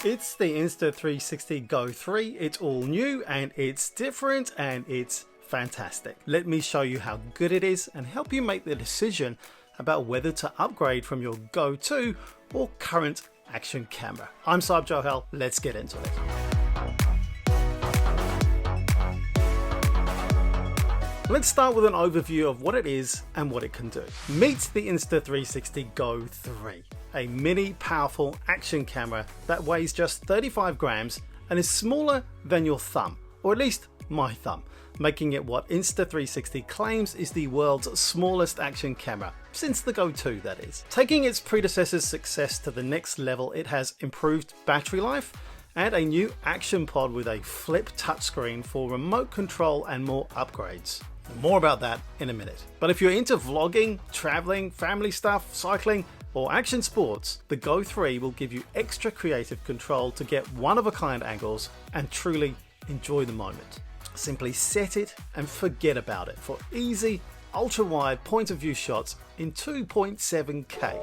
It's the Insta360 Go 3. It's all new and it's different and it's fantastic. Let me show you how good it is and help you make the decision about whether to upgrade from your Go 2 or current action camera. I'm Saab Johel, let's get into it. Let's start with an overview of what it is and what it can do. Meet the Insta360 Go 3, a mini powerful action camera that weighs just 35 grams and is smaller than your thumb, or at least my thumb, making it what Insta360 claims is the world's smallest action camera, since the Go 2 that is. Taking its predecessor's success to the next level, it has improved battery life and a new action pod with a flip touchscreen for remote control and more upgrades. More about that in a minute. But if you're into vlogging, traveling, family stuff, cycling, or action sports, the Go 3 will give you extra creative control to get one-of-a-kind angles and truly enjoy the moment. Simply set it and forget about it for easy, ultra-wide point-of-view shots in 2.7K.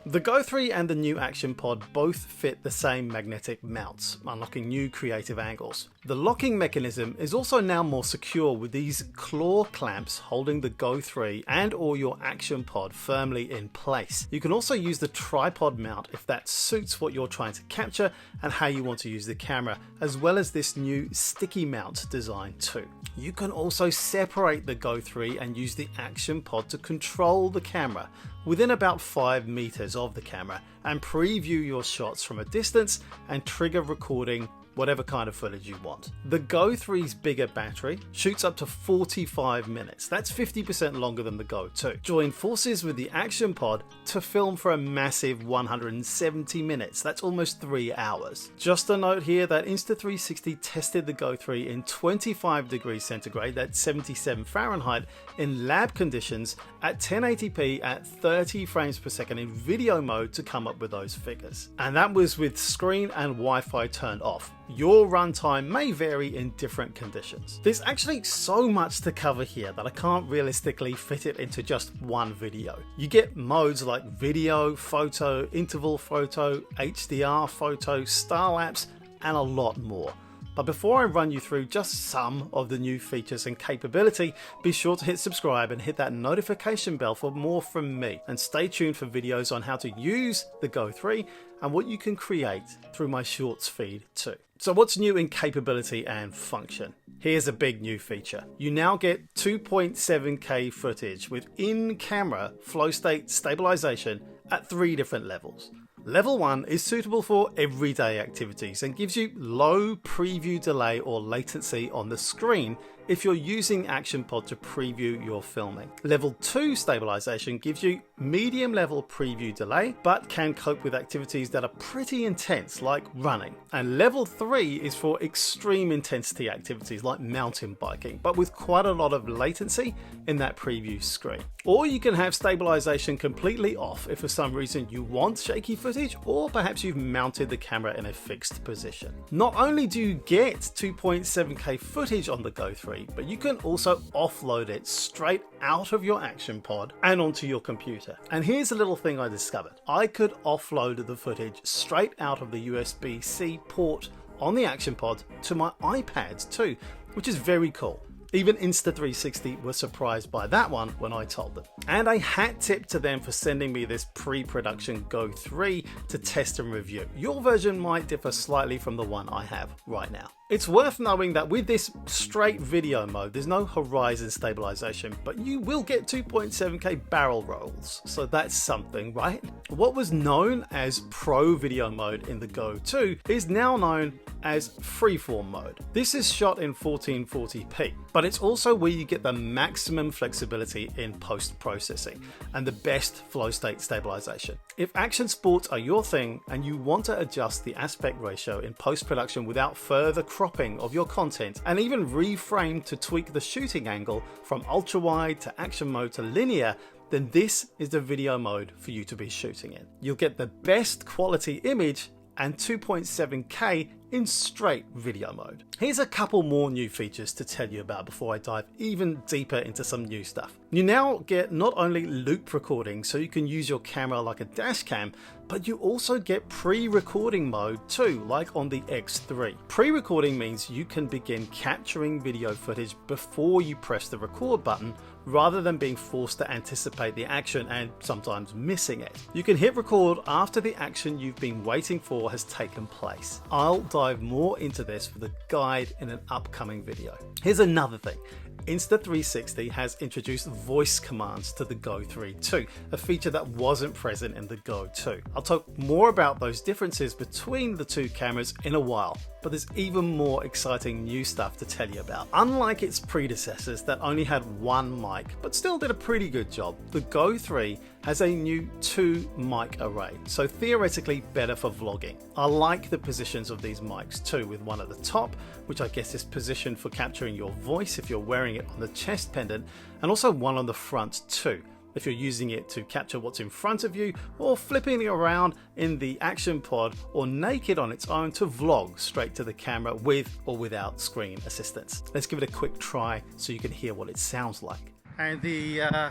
The Go 3 and the new action pod both fit the same magnetic mounts, unlocking new creative angles. The locking mechanism is also now more secure with these claw clamps holding the Go 3 and or your action pod firmly in place. You can also use the tripod mount if that suits what you're trying to capture and how you want to use the camera, as well as this new sticky mount design too. You can also separate the Go 3 and use the action pod to control the camera within about 5 meters of the camera and preview your shots from a distance and trigger recording whatever kind of footage you want. The Go 3's bigger battery shoots up to 45 minutes. That's 50% longer than the Go 2. Join forces with the action pod to film for a massive 170 minutes. That's almost 3 hours. Just a note here that Insta360 tested the Go 3 in 25 degrees centigrade, that's 77 Fahrenheit, in lab conditions at 1080p at 30 frames per second in video mode to come up with those figures. And that was with screen and Wi-Fi turned off. Your runtime may vary in different conditions. There's actually so much to cover here that I can't realistically fit it into just one video. You get modes like video, photo, interval photo, HDR photo, star-lapse, and a lot more. But before I run you through just some of the new features and capability, be sure to hit subscribe and hit that notification bell for more from me. And stay tuned for videos on how to use the Go 3 and what you can create through my shorts feed too. So what's new in capability and function? Here's a big new feature. You now get 2.7K footage with in-camera flow state stabilization at 3 different levels. Level 1 is suitable for everyday activities and gives you low preview delay or latency on the screen if you're using Action Pod to preview your filming. Level 2 stabilization gives you medium level preview delay, but can cope with activities that are pretty intense like running. And level 3 is for extreme intensity activities like mountain biking, but with quite a lot of latency in that preview screen. Or you can have stabilization completely off if for some reason you want shaky footage, or perhaps you've mounted the camera in a fixed position. Not only do you get 2.7K footage on the Go 3, but you can also offload it straight out of your action pod and onto your computer. And here's a little thing I discovered. I could offload the footage straight out of the USB-C port on the action pod to my iPads too, which is very cool. Even Insta360 were surprised by that one when I told them. And a hat tip to them for sending me this pre-production Go 3 to test and review. Your version might differ slightly from the one I have right now. It's worth knowing that with this straight video mode, there's no horizon stabilization, but you will get 2.7K barrel rolls, so that's something, right? What was known as Pro Video Mode in the Go 2 is now known as Freeform mode. This is shot in 1440p, but it's also where you get the maximum flexibility in post-processing and the best flow state stabilization. If action sports are your thing and you want to adjust the aspect ratio in post-production without further cropping of your content and even reframe to tweak the shooting angle from ultra wide to action mode to linear, then this is the video mode for you to be shooting in. You'll get the best quality image and 2.7K in straight video mode. Here's a couple more new features to tell you about before I dive even deeper into some new stuff. You now get not only loop recording, so you can use your camera like a dash cam, but you also get pre-recording mode too, like on the X3. Pre-recording means you can begin capturing video footage before you press the record button, rather than being forced to anticipate the action and sometimes missing it. You can hit record after the action you've been waiting for has taken place. I'll dive more into this with a guide in an upcoming video. Here's another thing. Insta360 has introduced voice commands to the Go 3 too, a feature that wasn't present in the Go 2. I'll talk more about those differences between the two cameras in a while, but there's even more exciting new stuff to tell you about. Unlike its predecessors that only had one mic, but still did a pretty good job, the Go 3 has a new 2 mic array, so theoretically better for vlogging. I like the positions of these mics too, with one at the top, which I guess is positioned for capturing your voice if you're wearing it on the chest pendant, and also one on the front too, if you're using it to capture what's in front of you, or flipping it around in the action pod, or naked on its own to vlog straight to the camera with or without screen assistance. Let's give it a quick try so you can hear what it sounds like. And the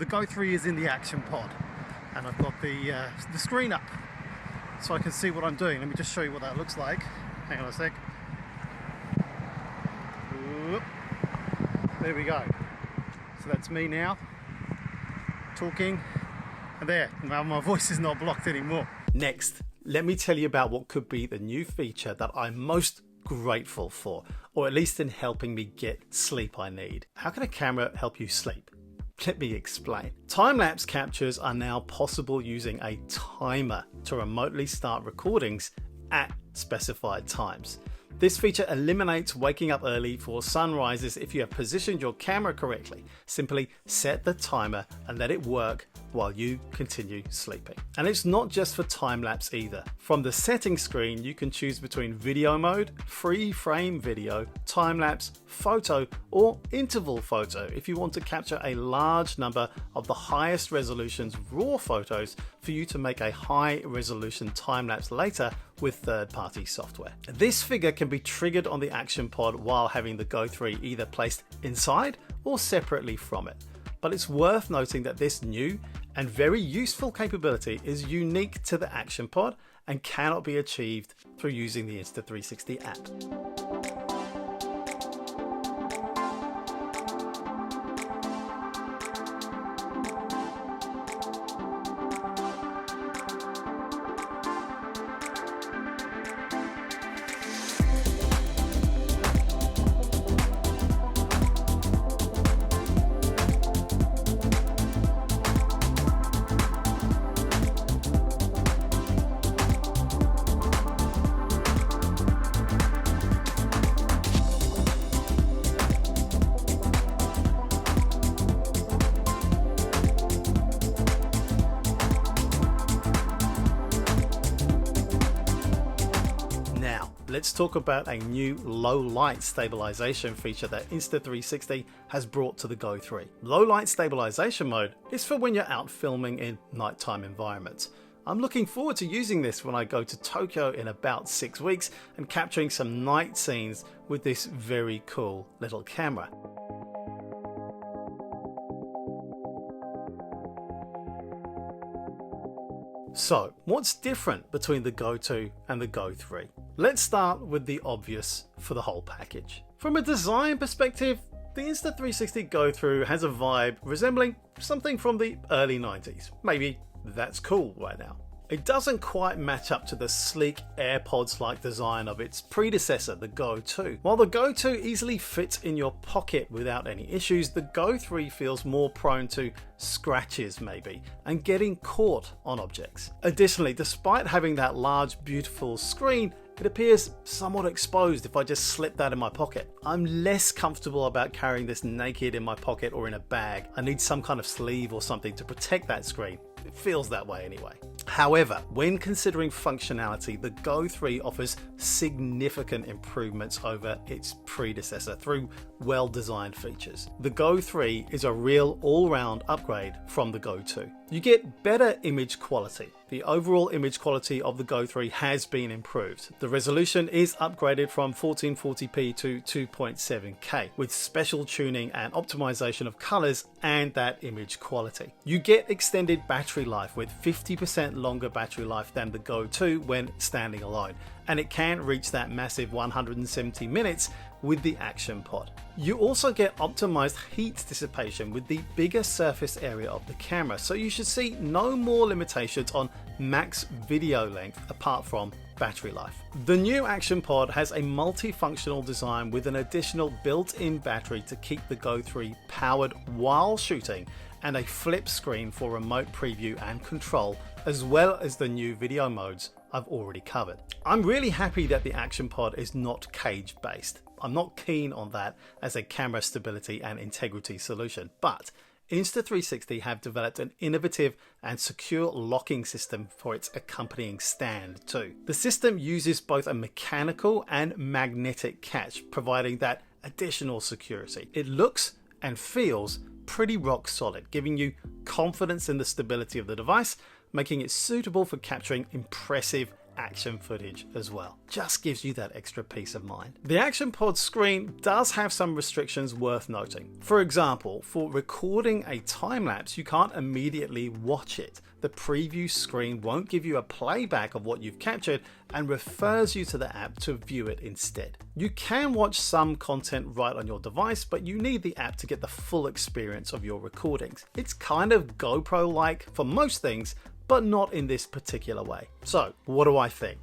Go 3 is in the action pod, and I've got the screen up so I can see what I'm doing. Let me just show you what that looks like. Hang on a sec. Oop. There we go. So that's me now, talking, and there, now my voice is not blocked anymore. Next, let me tell you about what could be the new feature that I'm most grateful for, or at least in helping me get sleep I need. How can a camera help you sleep? Let me explain. Time-lapse captures are now possible using a timer to remotely start recordings at specified times. This feature eliminates waking up early for sunrises if you have positioned your camera correctly. Simply set the timer and let it work while you continue sleeping. And it's not just for time-lapse either. From the settings screen, you can choose between video mode, free-frame video, time-lapse, photo, or interval photo if you want to capture a large number of the highest resolution's raw photos for you to make a high-resolution time-lapse later with third-party software. This figure can be triggered on the action pod while having the Go 3 either placed inside or separately from it. But it's worth noting that this new and very useful capability is unique to the action pod and cannot be achieved through using the Insta360 app. Let's talk about a new low light stabilization feature that Insta360 has brought to the Go 3. Low light stabilization mode is for when you're out filming in nighttime environments. I'm looking forward to using this when I go to Tokyo in about 6 weeks and capturing some night scenes with this very cool little camera. So, what's different between the Go 2 and the Go 3? Let's start with the obvious for the whole package. From a design perspective, the Insta360 Go Through has a vibe resembling something from the early 90s. Maybe that's cool right now. It doesn't quite match up to the sleek AirPods-like design of its predecessor, the Go 2. While the Go 2 easily fits in your pocket without any issues, the Go 3 feels more prone to scratches maybe, and getting caught on objects. Additionally, despite having that large, beautiful screen, it appears somewhat exposed if I just slip that in my pocket. I'm less comfortable about carrying this naked in my pocket or in a bag. I need some kind of sleeve or something to protect that screen. It feels that way anyway. However, when considering functionality, the Go 3 offers significant improvements over its predecessor through well-designed features. The Go 3 is a real all-round upgrade from the Go 2. You get better image quality. The overall image quality of the Go 3 has been improved. The resolution is upgraded from 1440p to 2.7K with special tuning and optimization of colors and that image quality. You get extended battery life with 50% longer battery life than the Go 2 when standing alone, and it can reach that massive 170 minutes with the Action Pod. You also get optimized heat dissipation with the bigger surface area of the camera, so you should see no more limitations on max video length apart from battery life. The new Action Pod has a multifunctional design with an additional built-in battery to keep the Go 3 powered while shooting, and a flip screen for remote preview and control, as well as the new video modes I've already covered. I'm really happy that the Action Pod is not cage based. I'm not keen on that as a camera stability and integrity solution, but Insta360 have developed an innovative and secure locking system for its accompanying stand too. The system uses both a mechanical and magnetic catch, providing that additional security. It looks and feels pretty rock solid, giving you confidence in the stability of the device, making it suitable for capturing impressive action footage as well. Just gives you that extra peace of mind. The Action Pod screen does have some restrictions worth noting. For example, for recording a time lapse, you can't immediately watch it. The preview screen won't give you a playback of what you've captured and refers you to the app to view it instead. You can watch some content right on your device, but you need the app to get the full experience of your recordings. It's kind of GoPro-like for most things, but not in this particular way. So what do I think?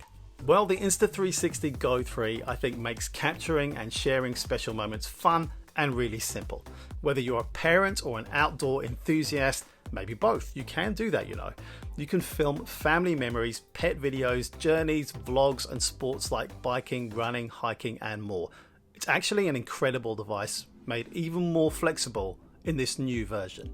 Well, the Insta360 Go 3 I think makes capturing and sharing special moments fun and really simple. Whether you're a parent or an outdoor enthusiast, maybe both, you can do that, you know. You can film family memories, pet videos, journeys, vlogs, and sports like biking, running, hiking, and more. It's actually an incredible device, made even more flexible in this new version.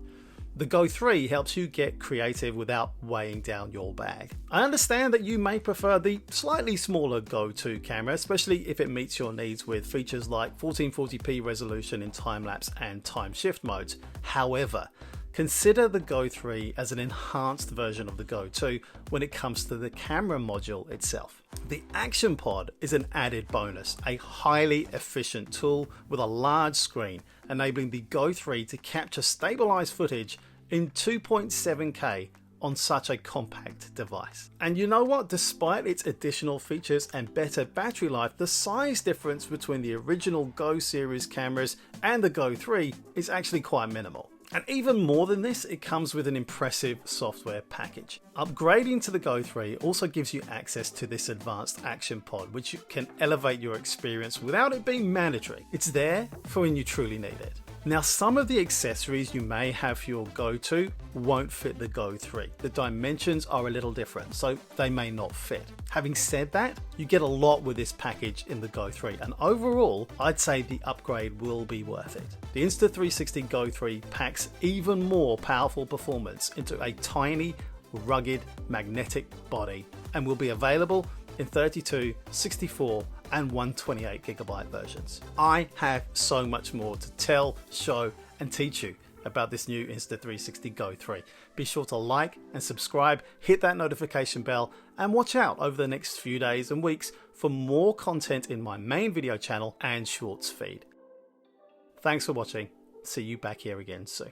The Go 3 helps you get creative without weighing down your bag. I understand that you may prefer the slightly smaller Go 2 camera, especially if it meets your needs with features like 1440p resolution in time-lapse and time shift modes. However, consider the Go 3 as an enhanced version of the Go 2 when it comes to the camera module itself. The Action Pod is an added bonus, a highly efficient tool with a large screen, enabling the Go 3 to capture stabilized footage in 2.7K on such a compact device. And you know what? Despite its additional features and better battery life, the size difference between the original Go series cameras and the Go 3 is actually quite minimal. And even more than this, it comes with an impressive software package. Upgrading to the Go 3 also gives you access to this advanced Action Pod, which can elevate your experience without it being mandatory. It's there for when you truly need it. Now, some of the accessories you may have for your Go 2 won't fit the Go 3. The dimensions are a little different, so they may not fit. Having said that, you get a lot with this package in the Go 3, and overall, I'd say the upgrade will be worth it. The Insta360 Go 3 packs even more powerful performance into a tiny, rugged, magnetic body and will be available in 32, 64, and 128GB versions. I have so much more to tell, show, and teach you about this new Insta360 Go 3. Be sure to like and subscribe, hit that notification bell, and watch out over the next few days and weeks for more content in my main video channel and shorts feed. Thanks for watching. See you back here again soon.